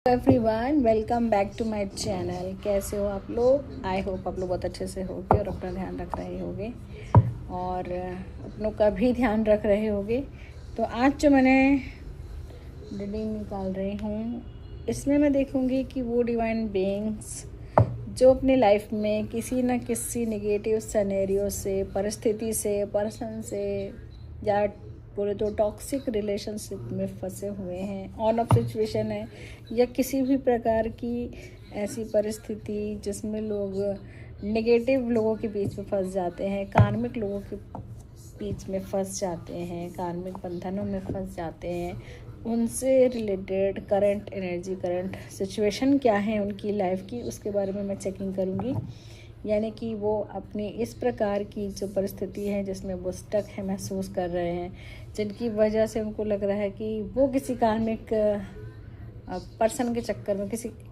Everyone, welcome back to my channel. कैसे हो आप लोग? आई होप आप लोग बहुत अच्छे से होगे और अपना ध्यान रख रहे होगे और अपनों का भी ध्यान रख रहे होगे। तो आज जो मैंने रीडिंग निकाल रही हूँ, इसमें मैं देखूँगी कि वो डिवाइन बीइंग्स जो अपनी लाइफ में किसी न किसी नेगेटिव सिनेरियो से, परिस्थिति से, पर्सन से या बोले तो टॉक्सिक रिलेशनशिप में फंसे हुए हैं, ऑन ऑफ सिचुएशन है या किसी भी प्रकार की ऐसी परिस्थिति जिसमें लोग नेगेटिव लोगों के बीच में फंस जाते हैं, कार्मिक लोगों के बीच में फंस जाते हैं, कार्मिक बंधनों में फंस जाते हैं, उनसे related current energy, current situation क्या है उनकी लाइफ की, उसके बारे में मैं चेकिंग करूँगी। यानी कि वो अपनी इस प्रकार की जो परिस्थिति है जिसमें वो स्टक है, महसूस कर रहे हैं, जिनकी वजह से उनको लग रहा है कि वो किसी कार्मिक पर्सन के चक्कर में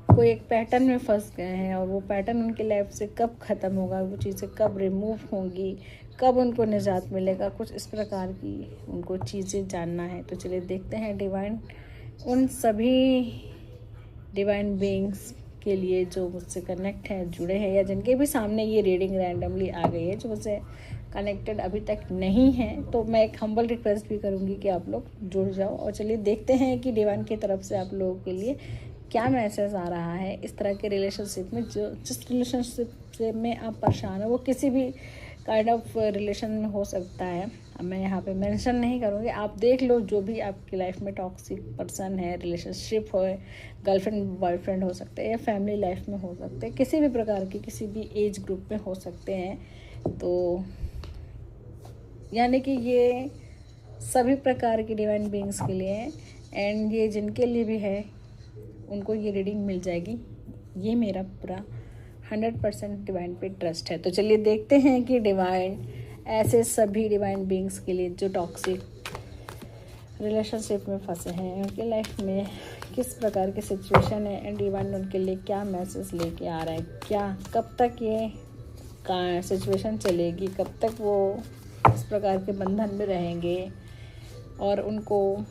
कोई एक पैटर्न में फंस गए हैं और वो पैटर्न उनकी लाइफ से कब ख़त्म होगा, वो चीज़ें कब रिमूव होंगी, कब उनको निजात मिलेगा, कुछ इस प्रकार की उनको चीज़ें जानना है। तो चलिए देखते हैं डिवाइन उन सभी डिवाइन बीइंग्स के लिए जो मुझसे कनेक्ट हैं, जुड़े हैं, या जिनके भी सामने ये रीडिंग रैंडमली आ गई है, जो मुझसे कनेक्टेड अभी तक नहीं है। तो मैं एक हम्बल रिक्वेस्ट भी करूँगी कि आप लोग जुड़ जाओ और चलिए देखते हैं कि डिवाइन की तरफ से आप लोगों के लिए क्या मैसेज आ रहा है इस तरह के रिलेशनशिप में। जिस रिलेशनशिप से में आप परेशान हो, वो किसी भी काइंड ऑफ रिलेशन में हो सकता है। अब मैं यहाँ पे मेंशन नहीं करूँगी, आप देख लो जो भी आपकी लाइफ में टॉक्सिक पर्सन है, रिलेशनशिप हो, गर्लफ्रेंड बॉयफ्रेंड हो सकते हैं या फैमिली लाइफ में हो सकते हैं, किसी भी प्रकार की, किसी भी एज ग्रुप में हो सकते हैं। तो यानी कि ये सभी प्रकार की डिवाइन बीइंग्स के लिए है, एंड ये जिनके लिए भी है उनको ये रीडिंग मिल जाएगी। ये मेरा पूरा 100% डिवाइन पे ट्रस्ट है। तो चलिए देखते हैं कि डिवाइन ऐसे सभी डिवाइन बीइंग्स के लिए जो टॉक्सिक रिलेशनशिप में फंसे हैं, उनके लाइफ में किस प्रकार की सिचुएशन है, एंड डिवाइन उनके लिए क्या मैसेज लेके आ रहा है, क्या कब तक ये सिचुएशन चलेगी, कब तक वो इस प्रकार के बंधन में रहेंगे, और उनको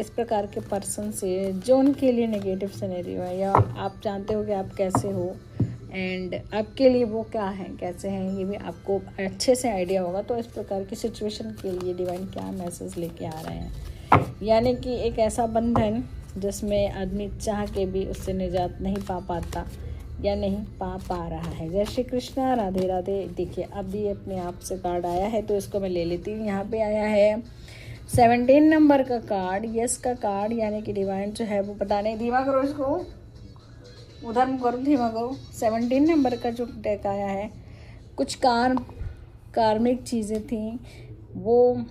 इस प्रकार के पर्सन से जो उनके लिए नेगेटिव सिनेरियो है, या आप जानते हो कि आप कैसे हो एंड आपके लिए वो क्या है, कैसे हैं, ये भी आपको अच्छे से आइडिया होगा। तो इस प्रकार की सिचुएशन के लिए डिवाइन क्या मैसेज लेके आ रहे हैं, यानी कि एक ऐसा बंधन जिसमें आदमी चाह के भी उससे निजात नहीं पा पाता या नहीं पा रहा है। जय श्री कृष्णा, राधे राधे। देखिए अब ये अपने आप से कार्ड आया है तो इसको मैं ले लेती हूँ। यहाँ पे आया है 17 नंबर का कार्ड, यस का कार्ड, यानी कि डिवाइन जो है वो बताने, धीमा करो इसको, उधर करो, धीमा करो। 17 नंबर का जो डेक आया है, कुछ कार्मिक चीज़ें थी, वो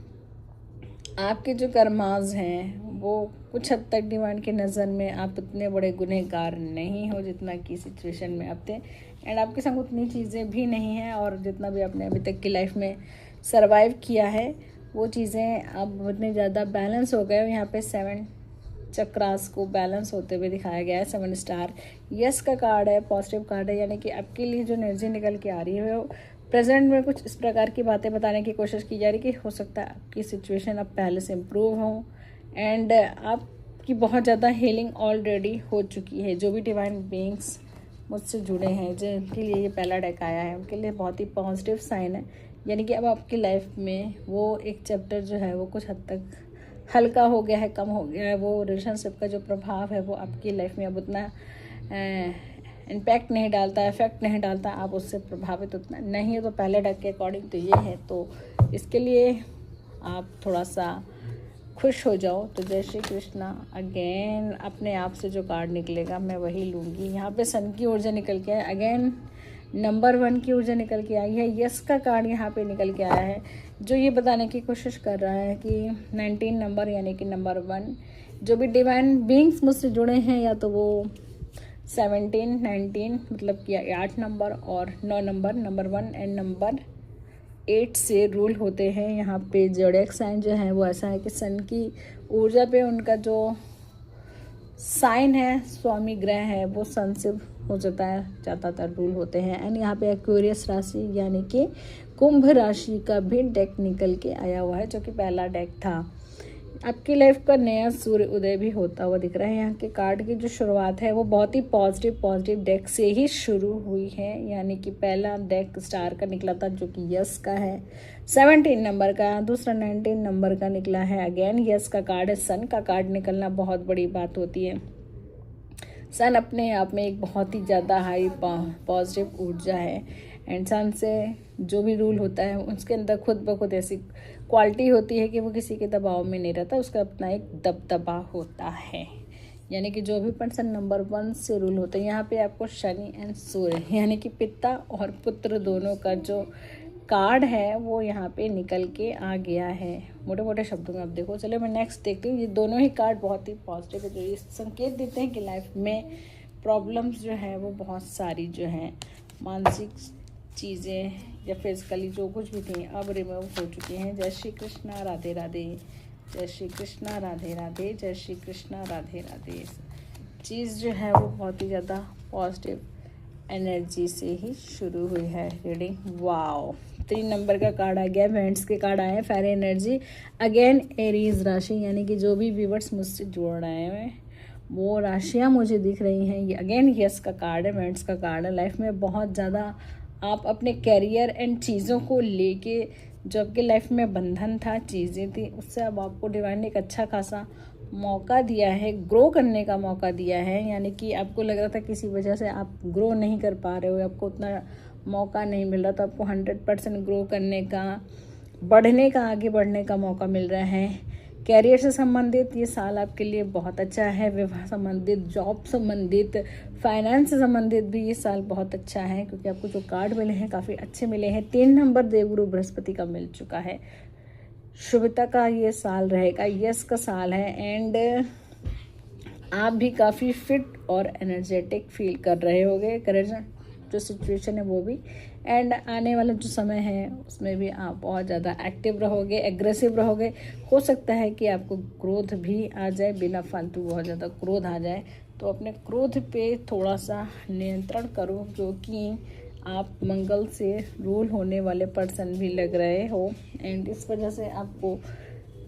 आपके जो कर्माज हैं वो कुछ हद तक डिवाइन की नज़र में आप उतने बड़े गुनहगार नहीं हो जितना की सिचुएशन में आप थे, एंड आपके संग उतनी चीज़ें भी नहीं हैं, और जितना भी आपने अभी तक की लाइफ में सरवाइव किया है वो चीज़ें अब उतने ज़्यादा बैलेंस हो गए। यहाँ पे 7 चक्रास को बैलेंस होते हुए दिखाया गया है। 7 स्टार यस का कार्ड है, पॉजिटिव कार्ड है, यानी कि आपके लिए जो एनर्जी निकल के आ रही है वो प्रेजेंट में कुछ इस प्रकार की बातें बताने की कोशिश की जा रही है कि हो सकता है आपकी सिचुएशन अब पहले से इम्प्रूव हो, एंड आपकी बहुत ज़्यादा हीलिंग ऑलरेडी हो चुकी है। जो भी डिवाइन बीइंग्स मुझसे जुड़े हैं, जिनके लिए ये पहला डेक आया है, उनके लिए बहुत ही पॉजिटिव साइन है। यानी कि अब आपकी लाइफ में वो एक चैप्टर जो है वो कुछ हद तक हल्का हो गया है, कम हो गया है। वो रिलेशनशिप का जो प्रभाव है वो आपकी लाइफ में अब उतना इम्पैक्ट नहीं डालता, इफेक्ट नहीं डालता, आप उससे प्रभावित उतना नहीं हो। तो पहले डेक के अकॉर्डिंग तो ये है, तो इसके लिए आप थोड़ा सा खुश हो जाओ। तो जय श्री कृष्णा। अगेन अपने आप से जो कार्ड निकलेगा मैं वही लूँगी। यहाँ पे सन की ऊर्जा निकल के है, अगेन नंबर 1 की ऊर्जा निकल के आई है, यस का कार्ड यहाँ पे निकल के आया है, जो ये बताने की कोशिश कर रहा है कि 19 नंबर यानी कि नंबर 1, जो भी डिवाइन बीइंग्स मुझसे जुड़े हैं, या तो वो 17, 19 मतलब कि 8 नंबर और 9 नंबर, नंबर 1 एंड नंबर 8 से रूल होते हैं। यहाँ पे ज़ोडिएक साइन जो है वो ऐसा है कि सन की ऊर्जा पे उनका जो साइन है, स्वामी ग्रह है, वो सन से हो जाता है, ज़्यादातर रूल होते हैं। एंड यहाँ पे एक्वेरियस राशि यानी कि कुंभ राशि का भी डेक निकल के आया हुआ है, जो कि पहला डेक था। आपकी लाइफ का नया सूर्य उदय भी होता हुआ दिख रहा है। यहाँ के कार्ड की जो शुरुआत है वो बहुत ही पॉजिटिव डेक से ही शुरू हुई है, यानी कि पहला डेक स्टार का निकला था जो कि यस का है, 17 नंबर का। दूसरा 19 नंबर का निकला है, अगेन यस का कार्ड है। सन का कार्ड निकलना बहुत बड़ी बात होती है। सन अपने आप में एक बहुत ही ज़्यादा हाई पॉजिटिव ऊर्जा है, एंड सन से जो भी रूल होता है उसके अंदर खुद ब खुद ऐसी क्वालिटी होती है कि वो किसी के दबाव में नहीं रहता, उसका अपना एक दबदबा होता है। यानी कि जो भी पर्सन नंबर 1 से रूल होता है, यहाँ पे आपको शनि एंड सूर्य यानी कि पिता और पुत्र दोनों का जो कार्ड है वो यहाँ पे निकल के आ गया है। मोटे मोटे शब्दों में आप देखो। चलो मैं नेक्स्ट देखती हूँ। ये दोनों ही कार्ड बहुत ही पॉजिटिव है, जो ये संकेत देते हैं कि लाइफ में प्रॉब्लम्स जो है वो बहुत सारी जो हैं मानसिक चीज़ें या फिजिकली जो कुछ भी थी अब रिमूव हो चुकी हैं। जय श्री कृष्णा, राधे राधे। जय श्री कृष्णा, राधे राधे। जय श्री कृष्णा, राधे राधे। चीज़ जो है वो बहुत ही ज़्यादा पॉजिटिव एनर्जी से ही शुरू हुई है रीडिंग। वाओ, 3 नंबर का कार्ड आ गया, वेंट्स के कार्ड आए हैं, फेरी एनर्जी। अगेन एरीज राशि, यानी कि जो भी व्यूवर्स मुझसे जुड़ रहे हैं वो राशियाँ मुझे दिख रही हैं। ये अगेन यस का कार्ड है, वेंट्स का कार्ड है। लाइफ में बहुत ज़्यादा आप अपने कैरियर एंड चीज़ों को लेके जो आपकी लाइफ में बंधन था, चीज़ें थी, उससे अब आपको डिवाइन ने एक अच्छा खासा मौका दिया है, ग्रो करने का मौका दिया है। यानी कि आपको लग रहा था किसी वजह से आप ग्रो नहीं कर पा रहे हो, आपको उतना मौका नहीं मिल रहा, तो आपको 100% ग्रो करने का, बढ़ने का, आगे बढ़ने का मौका मिल रहा है। कैरियर से संबंधित ये साल आपके लिए बहुत अच्छा है। विवाह संबंधित, जॉब संबंधित, फाइनेंस से संबंधित भी ये साल बहुत अच्छा है, क्योंकि आपको जो कार्ड मिले हैं काफ़ी अच्छे मिले हैं। 3 नंबर देवगुरु बृहस्पति का मिल चुका है। शुभता का ये साल रहेगा, यस का साल है, एंड आप भी काफ़ी फिट और एनर्जेटिक फील कर रहे होगे। करंट जो सिचुएशन है वो भी, एंड आने वाला जो समय है उसमें भी आप बहुत ज़्यादा एक्टिव रहोगे, एग्रेसिव रहोगे। हो सकता है कि आपको क्रोध भी आ जाए, बिना फालतू बहुत ज़्यादा क्रोध आ जाए, तो अपने क्रोध पे थोड़ा सा नियंत्रण करो, क्योंकि आप मंगल से रूल होने वाले पर्सन भी लग रहे हो, एंड इस वजह से आपको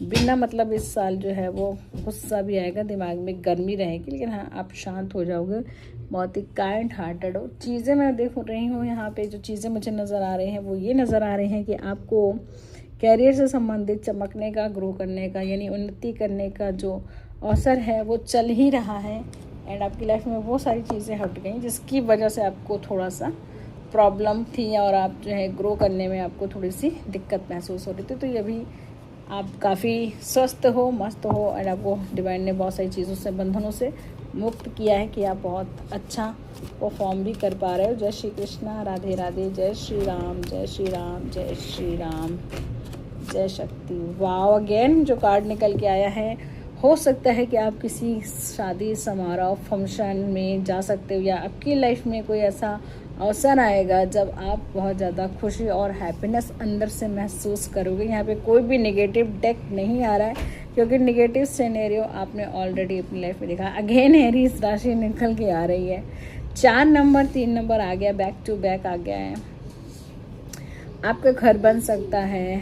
बिना मतलब इस साल जो है वो गुस्सा भी आएगा, दिमाग में गर्मी रहेगी, लेकिन हाँ आप शांत हो जाओगे, बहुत ही काइंड हार्टेड हो। चीज़ें मैं देख रही हूँ यहाँ पे, जो चीज़ें मुझे नज़र आ रही हैं वो ये नज़र आ रही हैं कि आपको कैरियर से संबंधित चमकने का, ग्रो करने का, यानी उन्नति करने का जो अवसर है वो चल ही रहा है, एंड आपकी लाइफ में वो सारी चीज़ें हट गई जिसकी वजह से आपको थोड़ा सा प्रॉब्लम थी, और आप जो है ग्रो करने में आपको थोड़ी सी दिक्कत महसूस हो रही थी। तो ये भी आप काफ़ी स्वस्थ हो, मस्त हो, एंड आपको डिवाइन ने बहुत सारी चीज़ों से, बंधनों से मुक्त किया है कि आप बहुत अच्छा परफॉर्म भी कर पा रहे हो। जय श्री कृष्णा, राधे राधे। जय श्री राम, जय श्री राम, जय श्री राम, जय शक्ति। वाओ, अगेन जो कार्ड निकल के आया है, हो सकता है कि आप किसी शादी समारोह फंक्शन में जा सकते हो, या आपकी लाइफ में कोई ऐसा अवसर आएगा जब आप बहुत ज़्यादा खुशी और हैप्पीनेस अंदर से महसूस करोगे। यहाँ पे कोई भी नेगेटिव डेक नहीं आ रहा है, क्योंकि नेगेटिव सिनेरियो आपने ऑलरेडी अपनी लाइफ में देखा। अगेन एरीज राशि निकल के आ रही है, 4 नंबर, 3 नंबर आ गया, बैक टू बैक आ गया है। आपका घर बन सकता है,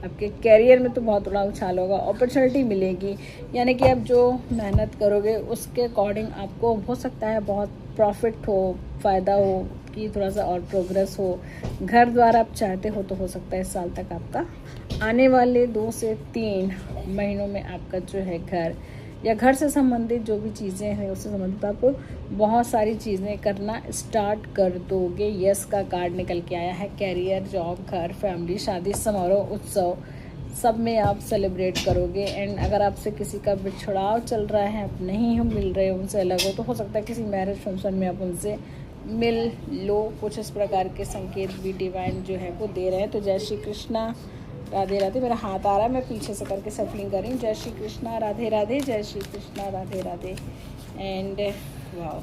आपके कैरियर में तो बहुत बड़ा उछाल होगा, अपॉर्चुनिटी मिलेगी, यानी कि आप जो मेहनत करोगे उसके अकॉर्डिंग आपको हो सकता है बहुत प्रॉफिट हो, फ़ायदा हो, कि थोड़ा सा और प्रोग्रेस हो। घर द्वारा आप चाहते हो तो हो सकता है इस साल तक आपका आने वाले 2 से 3 महीनों में आपका जो है घर या घर से संबंधित जो भी चीज़ें हैं उससे संबंधित आपको बहुत सारी चीज़ें करना स्टार्ट कर दोगे। यस का कार्ड निकल के आया है। कैरियर, जॉब, घर, फैमिली, शादी समारोह, उत्सव, सब में आप सेलिब्रेट करोगे। एंड अगर आपसे किसी का बिछड़ाव चल रहा है, आप नहीं हो मिल रहे हो, उनसे अलग हो, तो हो सकता है किसी मैरिज फंक्शन में आप उनसे मिल लो। कुछ इस प्रकार के संकेत भी डिवाइन जो है वो दे रहे हैं। तो जय श्री कृष्णा, राधे राधे। मेरा हाथ आ रहा है, मैं पीछे से करके सफलिंग कर रही हूँ। जय श्री कृष्णा, राधे राधे। जय Shri Krishna, Radhe Radhe. And wow,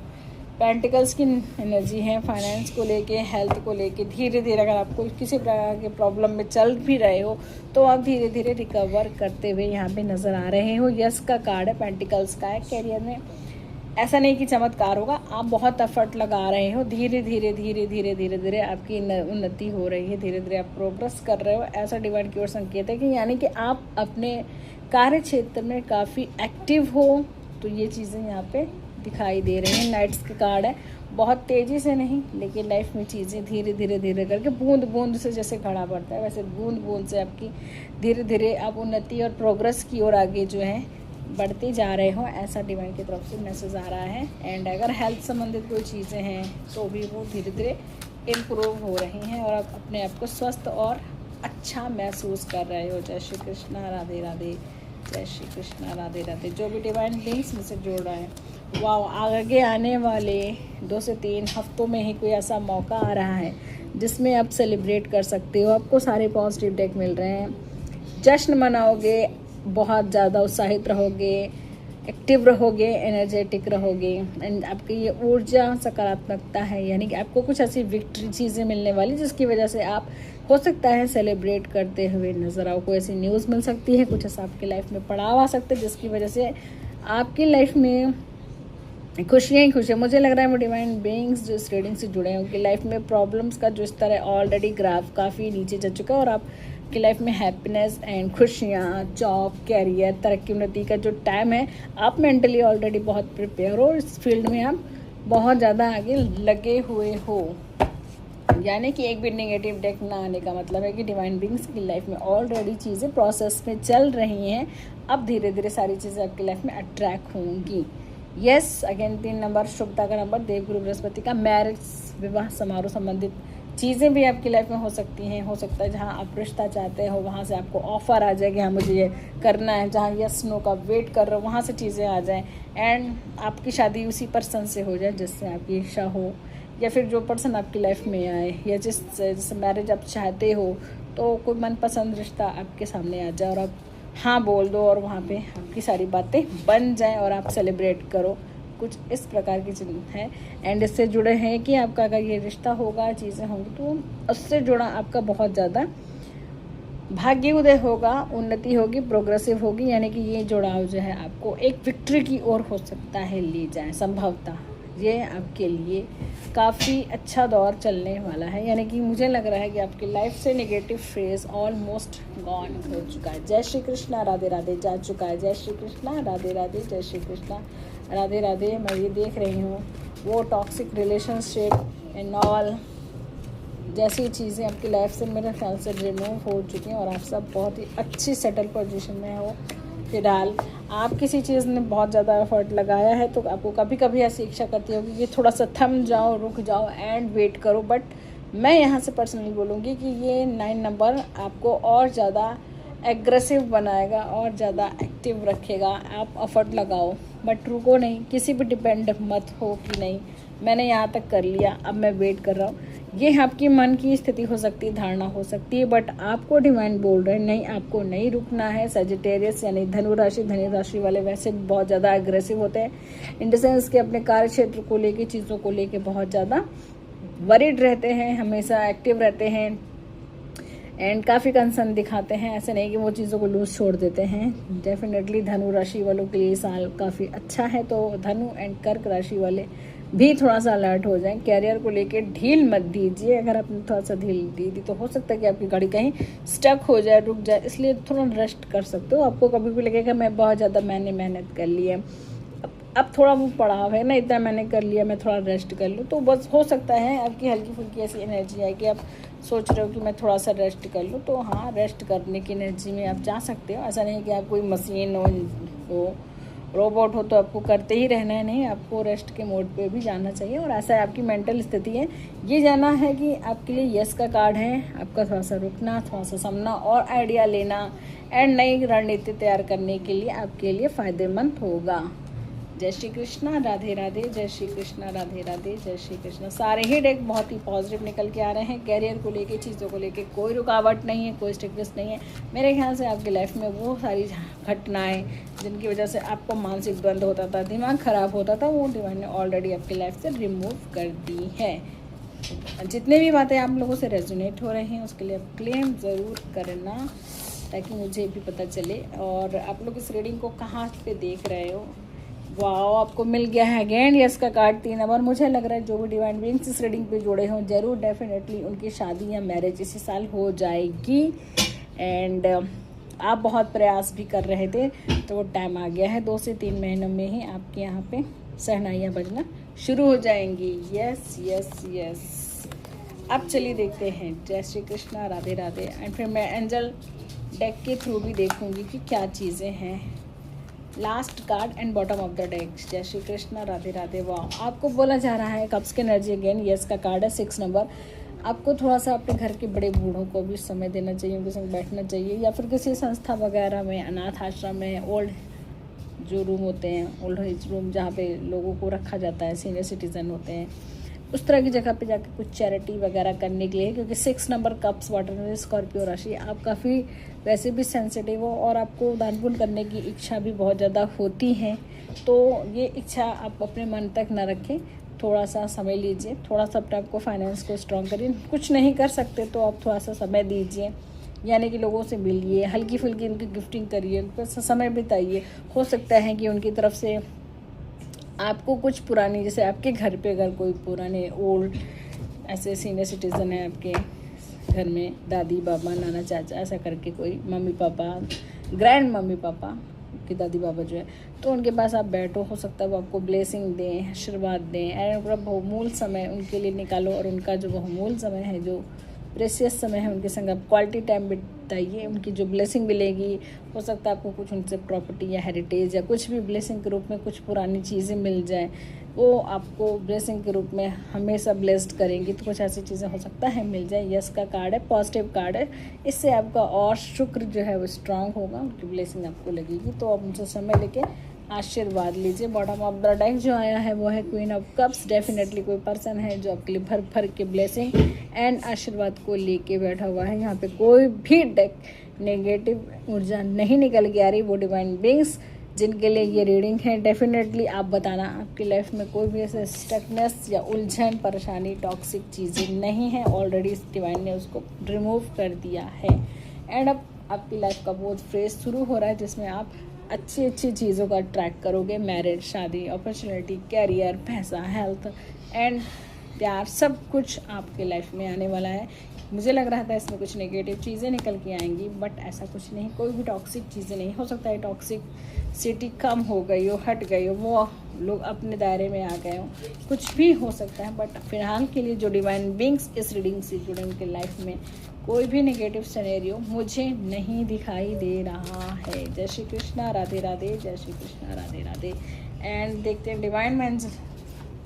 pentacles की एनर्जी है, फाइनेंस को लेके, हेल्थ को लेके धीरे धीरे अगर आपको किसी प्रकार के प्रॉब्लम में चल भी रहे हो तो आप धीरे धीरे रिकवर करते हुए यहाँ पे नज़र आ रहे हो। यस का कार्ड है, पेंटिकल्स का है। कैरियर में ऐसा नहीं कि चमत्कार होगा, आप बहुत एफर्ट लगा रहे हो, धीरे धीरे धीरे धीरे धीरे धीरे आपकी उन्नति हो रही है, धीरे धीरे आप प्रोग्रेस कर रहे हो, ऐसा डिवाइन की ओर संकेत है कि यानी कि आप अपने कार्य क्षेत्र में काफ़ी एक्टिव हो। तो ये चीज़ें यहाँ पे दिखाई दे रही हैं। नाइट्स के कार्ड है, बहुत तेज़ी से नहीं, लेकिन लाइफ में चीज़ें धीरे धीरे धीरे करके बूंद बूंद से जैसे घड़ा बढ़ता है, वैसे बूंद बूंद से आपकी धीरे धीरे आप उन्नति और प्रोग्रेस की ओर आगे जो है बढ़ते जा रहे हो, ऐसा डिवाइन की तरफ से मैसेज आ रहा है। एंड अगर हेल्थ संबंधित कोई चीज़ें हैं तो भी वो धीरे धीरे इम्प्रूव हो रही हैं और आप अपने आप को स्वस्थ और अच्छा महसूस कर रहे हो। जय श्री कृष्णा, राधे राधे, जय श्री कृष्णा, राधे राधे। जो भी डिवाइन लिंक्स में से जोड़ रहा है, वाह, आगे आने वाले 2 से 3 हफ्तों में ही कोई ऐसा मौका आ रहा है जिसमें आप सेलिब्रेट कर सकते हो। आपको सारे पॉजिटिव डेक मिल रहे हैं, जश्न मनाओगे, बहुत ज़्यादा उत्साहित रहोगे, एक्टिव रहोगे, एनर्जेटिक रहोगे। एंड आपकी ये ऊर्जा सकारात्मकता है, यानी कि आपको कुछ ऐसी विक्ट्री चीज़ें मिलने वाली जिसकी वजह से आप हो सकता है सेलिब्रेट करते हुए नज़र आओ। कोई ऐसी न्यूज़ मिल सकती है, कुछ ऐसा आपकी लाइफ में पड़ाव आ सकता है जिसकी वजह से आपकी लाइफ में खुशियाँ ही खुशियाँ। मुझे लग रहा है वो डिवाइन बीइंग्स जो इस रीडिंग से जुड़े हैं उनकी लाइफ में प्रॉब्लम्स का जो स्तर है ऑलरेडी ग्राफ काफ़ी नीचे जा चुका है और आपकी लाइफ में हैप्पीनेस एंड खुशियाँ, जॉब, कैरियर, तरक्की, उन्नति का जो टाइम है, आप मेंटली ऑलरेडी बहुत प्रिपेयर हो, इस फील्ड में आप बहुत ज़्यादा आगे लगे हुए हो। यानी कि एक भी नेगेटिव डेक ना आने का मतलब है कि डिवाइन बीइंग्स की लाइफ में ऑलरेडी चीज़ें प्रोसेस में चल रही हैं, अब धीरे धीरे सारी चीज़ें आपकी लाइफ में अट्रैक्ट होंगी। यस, अगेन 3 नंबर शुभता का नंबर, देवगुरु बृहस्पति का मैरिज, विवाह समारोह संबंधित चीज़ें भी आपकी लाइफ में हो सकती हैं। हो सकता है जहाँ आप रिश्ता चाहते हो वहाँ से आपको ऑफ़र आ जाए कि हाँ मुझे ये करना है, जहाँ यस नो का वेट कर रहे हो वहाँ से चीज़ें आ जाएँ एंड आपकी शादी उसी पर्सन से हो जाए जिससे आपकी इच्छा हो, या फिर जो पर्सन आपकी लाइफ में आए, या जिससे मैरिज आप चाहते हो, तो कोई मनपसंद रिश्ता आपके सामने आ जाए और आप हाँ बोल दो और वहाँ पे आपकी सारी बातें बन जाएं और आप सेलिब्रेट करो। कुछ इस प्रकार की चीज़ है। एंड इससे जुड़े हैं कि आपका अगर ये रिश्ता होगा, चीज़ें होंगी, तो उससे जुड़ा आपका बहुत ज़्यादा भाग्य उदय होगा, उन्नति होगी, प्रोग्रेसिव होगी। यानी कि ये जुड़ाव जो है आपको एक विक्ट्री की ओर हो सकता है ले जाए, संभवतः ये आपके लिए काफ़ी अच्छा दौर चलने वाला है। यानी कि मुझे लग रहा है कि आपकी लाइफ से नेगेटिव फेज ऑलमोस्ट गॉन हो चुका है। जय श्री कृष्णा, राधे राधे, जा चुका है। जय श्री कृष्णा, राधे राधे, जय श्री कृष्णा, राधे राधे। मैं ये देख रही हूँ वो टॉक्सिक रिलेशनशिप एंड ऑल जैसी चीज़ें आपकी लाइफ से मेरे ख्याल से रिमूव हो चुकी हैं और आप सब बहुत ही अच्छी सेटल पोजीशन में हो। फिलहाल आप किसी चीज़ में बहुत ज़्यादा एफर्ट लगाया है तो आपको कभी कभी ऐसी इच्छा करती होगी कि थोड़ा सा थम जाओ, रुक जाओ एंड वेट करो। बट मैं यहाँ से पर्सनली बोलूँगी कि ये 9 नंबर आपको और ज़्यादा एग्रेसिव बनाएगा और ज़्यादा एक्टिव रखेगा। आप एफर्ट लगाओ बट रुको नहीं, किसी पे डिपेंड मत हो कि नहीं मैंने यहाँ तक कर लिया अब मैं वेट कर रहा हूँ। ये आपकी मन की स्थिति हो सकती है, धारणा हो सकती है, बट आपको डिवाइन बोल रहे हैं नहीं, आपको नहीं रुकना है। सजिटेरियस यानी धनु राशि वाले वैसे बहुत ज़्यादा एग्रेसिव होते हैं, इन द सेंस कि अपने कार्य क्षेत्र को लेके, चीज़ों को लेके बहुत ज़्यादा वरीड रहते हैं, हमेशा एक्टिव रहते हैं एंड काफ़ी कंसर्न दिखाते हैं। ऐसे नहीं कि वो चीज़ों को लूज छोड़ देते हैं। डेफिनेटली धनु राशि वालों के लिए साल काफ़ी अच्छा है, तो धनु एंड कर्क राशि वाले भी थोड़ा सा अलर्ट हो जाएं। कैरियर को लेके ढील मत दीजिए, अगर आपने थोड़ा सा ढील दी तो हो सकता है कि आपकी गाड़ी कहीं स्टक हो जाए, रुक जाए, इसलिए थोड़ा रेस्ट कर सकते हो। आपको कभी भी लगेगा मैं बहुत ज़्यादा मैंने मेहनत कर ली है, अब थोड़ा वो पड़ाव है ना, इतना मैंने कर लिया, मैं थोड़ा रेस्ट कर लूँ, तो बस हो सकता है आपकी हल्की फुल्की ऐसी एनर्जी है कि आप सोच रहे हो कि मैं थोड़ा सा रेस्ट कर लूँ, तो हाँ रेस्ट करने की एनर्जी में आप जा सकते हो। ऐसा नहीं कि आप कोई मशीन हो, रोबोट हो तो आपको करते ही रहना है, नहीं, आपको रेस्ट के मोड पे भी जाना चाहिए। और ऐसा है आपकी मेंटल स्थिति है, ये जाना है कि आपके लिए यस का कार्ड है, आपका थोड़ा सा रुकना, थोड़ा सा समझना और आइडिया लेना एंड नई रणनीति तैयार करने के लिए आपके लिए फ़ायदेमंद होगा। जय श्री कृष्णा, राधे राधे, जय श्री कृष्णा, राधे राधे, जय श्री कृष्णा। सारे ही डेक बहुत ही पॉजिटिव निकल के आ रहे हैं। कैरियर को लेके, चीज़ों को लेके कोई रुकावट नहीं है, कोई स्ट्रिक्टनेस नहीं है। मेरे ख्याल से आपकी लाइफ में वो सारी घटनाएं जिनकी वजह से आपको मानसिक द्वंद होता था, दिमाग खराब होता था, वो डिवाइन ने ऑलरेडी आपकी लाइफ से रिमूव कर दी है। जितने भी बातें आप लोगों से रेजोनेट हो रही हैं उसके लिए आप क्लेम ज़रूर करना ताकि मुझे भी पता चले। और आप लोग इस रीडिंग को कहाँ पे देख रहे हो, वाओ, आपको मिल गया है अगेन यस का कार्ड 3 नंबर। मुझे लग रहा है जो भी डिवाइन बीइंग्स इस रीडिंग पे जुड़े हों, जरूर डेफिनेटली उनकी शादी या मैरिज इसी साल हो जाएगी। एंड आप बहुत प्रयास भी कर रहे थे, तो वो टाइम आ गया है। 2 से 3 महीनों में ही आपके यहाँ पे शहनाइयाँ बजना शुरू हो जाएंगी। Yes yes yes. अब चलिए देखते हैं। जय श्री कृष्णा, राधे राधे। एंड फिर मैं एंजल डेक के थ्रू भी देखूंगी कि क्या चीज़ें हैं। Last card and bottom of the deck. जय श्री कृष्णा, राधे राधे। वाह, आपको बोला जा रहा है कप्स की एनर्जी अगेन यस का कार्ड है 6 नंबर। आपको थोड़ा सा अपने घर के बड़े बूढ़ों को भी समय देना चाहिए, उनके संग बैठना चाहिए, या फिर किसी संस्था वगैरह में, अनाथ आश्रम में, ओल्ड जो रूम होते हैं, ओल्ड एज रूम जहाँ पे लोगों को रखा जाता है, सीनियर सिटीज़न होते हैं, उस तरह की जगह पे जाकर कुछ चैरिटी वगैरह करने के लिए। क्योंकि 6 नंबर कप्स, वाटर में स्कॉर्पियो राशि, आप काफ़ी वैसे भी सेंसिटिव हो और आपको दान पुण्य करने की इच्छा भी बहुत ज़्यादा होती है। तो ये इच्छा आप अपने मन तक ना रखें, थोड़ा सा समय लीजिए, थोड़ा सा अपने आपको फाइनेंस को स्ट्रॉन्ग करिए। कुछ नहीं कर सकते तो आप थोड़ा सा समय दीजिए, यानी कि लोगों से मिलिए, हल्की फुल्की उनकी गिफ्टिंग करिए, उनके साथ समय बिताइए। हो सकता है कि उनकी तरफ से आपको कुछ पुरानी, जैसे आपके घर पे अगर कोई पुराने ओल्ड ऐसे सीनियर सिटीज़न है आपके घर में, दादी बाबा, नाना चाचा, ऐसा करके कोई mummy papa, grand mummy papa की दादी बाबा जो है, तो उनके पास आप बैठो, हो सकता है वो आपको ब्लेसिंग दें, आशीर्वाद दें। एंड अपना बहुमूल्य समय उनके लिए निकालो और उनका जो बहुमूल्य समय है, जो प्रेशियस समय है, उनके संग आप क्वालिटी टाइम बिताइए। उनकी जो ब्लेसिंग मिलेगी, हो सकता है आपको कुछ उनसे प्रॉपर्टी या हेरिटेज या कुछ भी ब्लेसिंग के रूप में कुछ पुरानी चीज़ें मिल जाए, वो आपको ब्लेसिंग के रूप में हमेशा ब्लेस्ड करेंगी। तो कुछ ऐसी चीज़ें हो सकता है मिल जाए। यस का कार्ड है, पॉजिटिव कार्ड है। इससे आपका और शुक्र जो है वो स्ट्रांग होगा, उनकी ब्लेसिंग आपको लगेगी। तो आप उनसे समय लेके आशीर्वाद लीजिए। बॉटम ऑफ द डेक जो आया है वो है क्वीन ऑफ कप्स। डेफिनेटली कोई पर्सन है जो आपके लिए भर भर के ब्लेसिंग एंड आशीर्वाद को लेके बैठा हुआ है। यहाँ पे कोई भी डेक नेगेटिव ऊर्जा नहीं निकल के आ रही। वो डिवाइन बीइंग्स जिनके लिए ये रीडिंग है, डेफिनेटली आप बताना आपकी लाइफ में कोई भी ऐसे स्टकनेस या उलझन, परेशानी, टॉक्सिक चीज़ें नहीं है। ऑलरेडी इस डिवाइन ने उसको रिमूव कर दिया है। एंड अब आपकी लाइफ का बहुत फेज शुरू हो रहा है, जिसमें आप अच्छी अच्छी चीज़ों का ट्रैक करोगे। मैरिज, शादी, अपॉर्चुनिटी, कैरियर, पैसा, हेल्थ एंड प्यार, सब कुछ आपके लाइफ में आने वाला है। मुझे लग रहा था इसमें कुछ नेगेटिव चीज़ें निकल के आएंगी, बट ऐसा कुछ नहीं। कोई भी टॉक्सिक चीज़ें नहीं। हो सकता है टॉक्सिक सिटी कम हो गई हो, हट गई हो, वो लोग अपने दायरे में आ गए हो, कुछ भी हो सकता है। बट फिलहाल के लिए जो डिवाइन बीइंग्स इस रीडिंग से जुड़े, उनके लाइफ में कोई भी नेगेटिव सिनेरियो मुझे नहीं दिखाई दे रहा है। जय श्री कृष्णा, राधे राधे। जय श्री कृष्णा, राधे राधे। एंड देखते हैं डिवाइन मैंस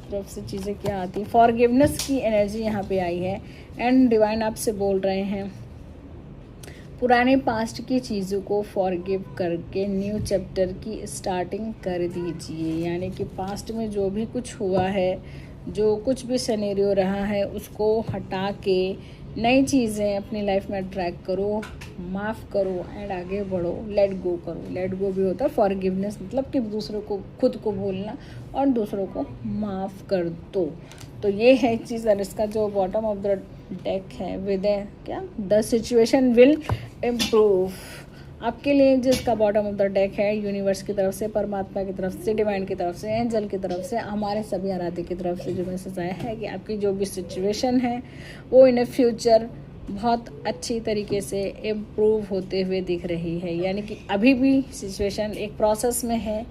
तरफ से चीज़ें क्या आती है। फॉरगिवनेस की एनर्जी यहाँ पे आई है। एंड डिवाइन आपसे बोल रहे हैं पुराने पास्ट की चीज़ों को फॉरगिव करके न्यू चैप्टर की स्टार्टिंग कर दीजिए। यानी कि पास्ट में जो भी कुछ हुआ है, जो कुछ भी सिनेरियो रहा है, उसको हटा के नई चीज़ें अपनी लाइफ में अट्रैक्ट करो, माफ़ करो एंड आगे बढ़ो। लेट गो करो। लेट गो भी होता है फॉरगिवनेस, मतलब कि दूसरों को, खुद को भूलना और दूसरों को माफ़ कर दो। तो ये है एक चीज़। और इसका जो बॉटम ऑफ द डेक है, विद क्या, द सिचुएशन विल इम्प्रूव। आपके लिए जिसका बॉटम ऑफ द डेक है, यूनिवर्स की तरफ से, परमात्मा की तरफ से, डिवाइन की तरफ से, एंजल की तरफ से, हमारे सभी आराध्य की तरफ से जो मैसेज आया है कि आपकी जो भी सिचुएशन है वो इन फ्यूचर बहुत अच्छी तरीके से इम्प्रूव होते हुए दिख रही है। यानी कि अभी भी सिचुएशन एक प्रोसेस में है,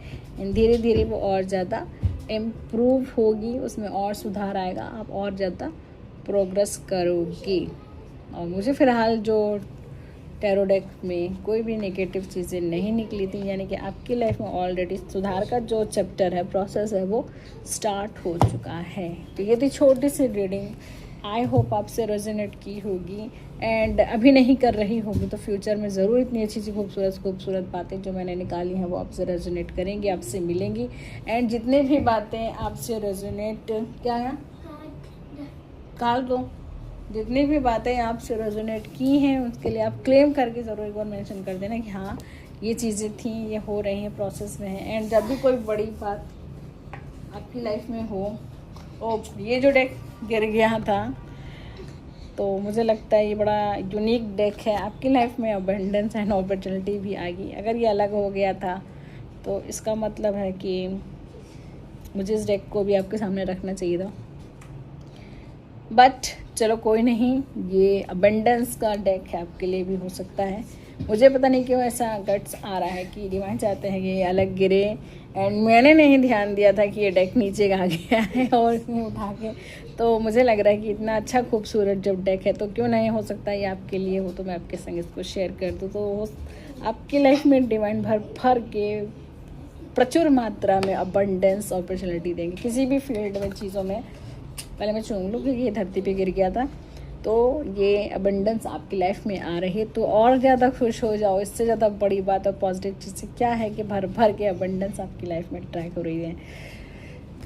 धीरे धीरे वो और ज़्यादा इम्प्रूव होगी, उसमें और सुधार आएगा, आप और ज़्यादा प्रोग्रेस करोगी। और मुझे फ़िलहाल जो टैरो डेक में कोई भी नेगेटिव चीज़ें नहीं निकली थी। यानी कि आपकी लाइफ में ऑलरेडी सुधार का जो चैप्टर है, प्रोसेस है, वो स्टार्ट हो चुका है। तो ये थी छोटी सी रीडिंग। आई होप आपसे रेजोनेट की होगी। एंड अभी नहीं कर रही होगी तो फ्यूचर में ज़रूर इतनी अच्छी अच्छी खूबसूरत बातें जो मैंने निकाली हैं वो आपसे रेजोनेट करेंगी, आपसे मिलेंगी। एंड जितने भी बातें आपसे रेजोनेट, क्या है, काल दो, जितनी भी बातें आपसे रेजोनेट की हैं उसके लिए आप क्लेम करके ज़रूर एक बार मेंशन कर देना कि हाँ ये चीज़ें थी, ये हो रही हैं, प्रोसेस में है। एंड जब भी कोई बड़ी बात आपकी लाइफ में हो, और ये जो डेक गिर गया था तो मुझे लगता है ये बड़ा यूनिक डेक है। आपकी लाइफ में अबंडेंस एंड अपॉर्चुनिटी भी आ गई। अगर ये अलग हो गया था तो इसका मतलब है कि मुझे इस डेक को भी आपके सामने रखना चाहिए था, बट चलो कोई नहीं, ये अबंडेंस का डेक है, आपके लिए भी हो सकता है। मुझे पता नहीं क्यों ऐसा गट्स आ रहा है कि डिवाइन चाहते हैं कि ये अलग गिरे, एंड मैंने नहीं ध्यान दिया था कि ये डेक नीचे आ गया है और इसमें उठा के, तो मुझे लग रहा है कि इतना अच्छा खूबसूरत जब डेक है तो क्यों नहीं हो सकता ये आपके लिए हो, तो मैं आपके संग इसको शेयर कर दूँ तो आपकी लाइफ में डिवाइन भर के प्रचुर मात्रा में अबंडेंस अपॉर्चुनिटी देंगे किसी भी फील्ड में, चीज़ों में। पहले मैं चुन लूँ क्योंकि ये धरती पे गिर गया था, तो ये अबंडेंस आपकी लाइफ में आ रही है तो और ज़्यादा खुश हो जाओ। इससे ज़्यादा बड़ी बात और पॉजिटिव चीज़ क्या है कि भर के अबंडेंस आपकी लाइफ में ट्रैक हो रही है।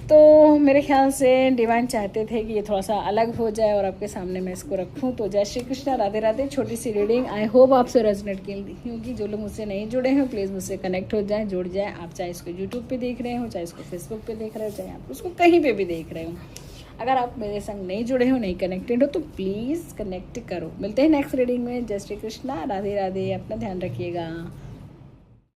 तो मेरे ख्याल से डिवाइन चाहते थे कि ये थोड़ा सा अलग हो जाए और आपके सामने मैं इसको रखूं। तो जय श्री कृष्णा, राधे राधे। छोटी सी रीडिंग, आई होप आपसे रेजोनेट की होगी। जो लोग मुझसे नहीं जुड़े हैं प्लीज़ मुझसे कनेक्ट हो जाए, जुड़ जाए। आप चाहे इसको यूट्यूब पे देख रहे हो, चाहे इसको फेसबुक पे देख रहे हो, चाहे आप उसको कहीं पे भी देख रहे हो, अगर आप मेरे संग नहीं जुड़े हो, नहीं कनेक्टेड हो, तो प्लीज़ कनेक्ट करो। मिलते हैं नेक्स्ट रीडिंग में। जय श्री कृष्णा, राधे राधे। अपना ध्यान रखिएगा।